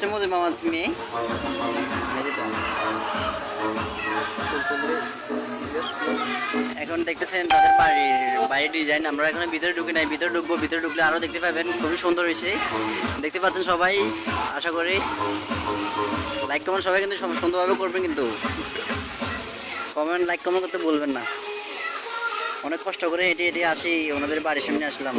হচ্ছে মধুর মামার মেয়ে। এখন দেখতেছেন তাদের বাড়ির ডিজাইন। আমরা এখন ভিতরে ঢুকি নাই, ভিতরে ঢুকবো। ভিতরে ঢুকলে আরো দেখতে পাবেন, খুবই সুন্দর হয়েছে। দেখতে পাচ্ছেন সবাই, আশা করি লাইক কমেন্ট সবাই কিন্তু সুন্দরভাবে করবেন, কিন্তু কমেন্ট লাইক কমেন্ট করতে বলবেন না। অনেক কষ্ট করে হেঁটে হেঁটে আসি, ওনাদের বাড়ির সামনে আসলাম।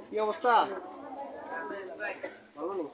কি অবস্থা? ভালো নেই?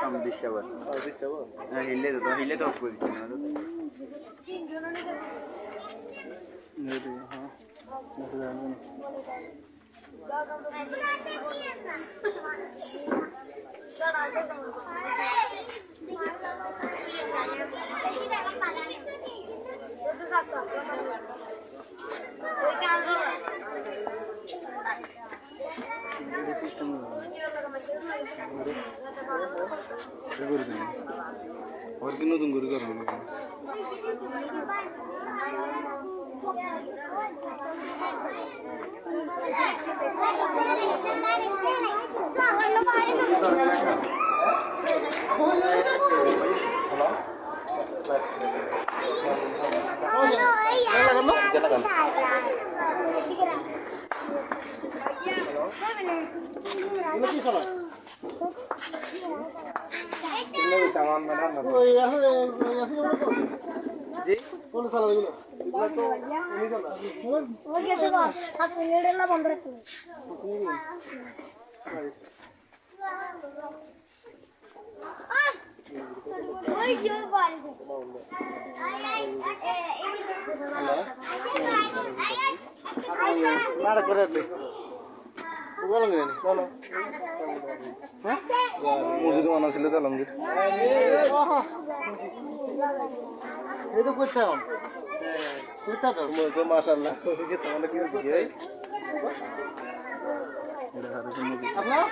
काम दिशावर हिले तो आपको और कि नतून করে করব মসজিদ বানাছিল তো আলমগীর এই তো করছাম কুত্তা তো মাশাআল্লাহ তোমাদের কি হচ্ছে আপনার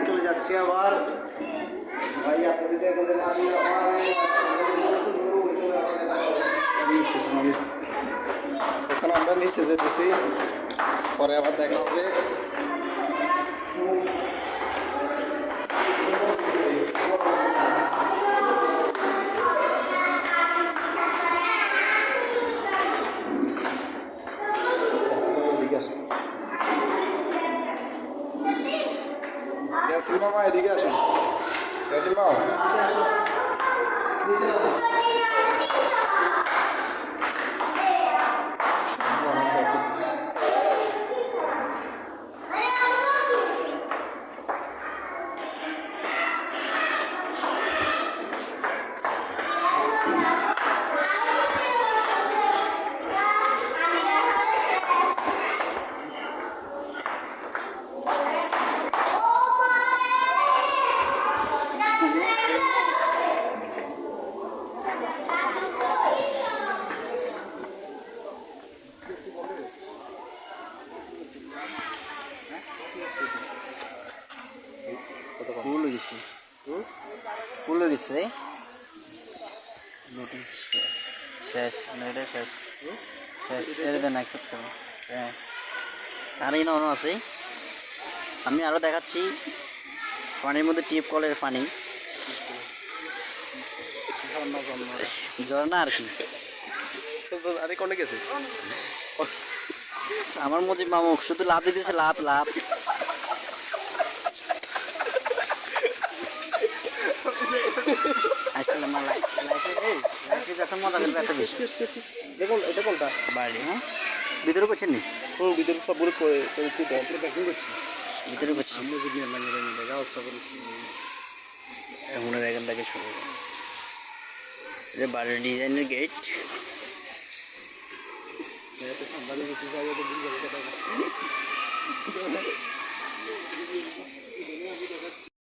চলে যাচ্ছি আবার ভাই আপনাদের এখন আমরা নিচে যেতেছি পরে আবার দেখা হবে ইয়াসিন মামা এদিকে আসুন ইয়াসিন মামা ফুল গেছে ফুল গেছে শেষ এটা শেষ শেষ এটা দেন অ্যাকসেপ্ট করো হ্যাঁ আর এই অন্য আছে আমি আরও দেখাচ্ছি পানির মধ্যে টিপ কলের পানি ঝর্ণা আর কি আরে কোনে গেছে আমার মুজিব মামু শুধু লাভ দিতেছে লাভ লাভ আজকাল আমার লাইফে যত মজা করবে এত বেশি দেখুন এটা কোনটা বাড়ি হ্যাঁ ভিতরে করছেন নি ভিতরে সব পুরো প্যাকিং করছি ভিতরে করছি এখন এখান থেকে শুরু বাড়ির ডিজাইনের গেট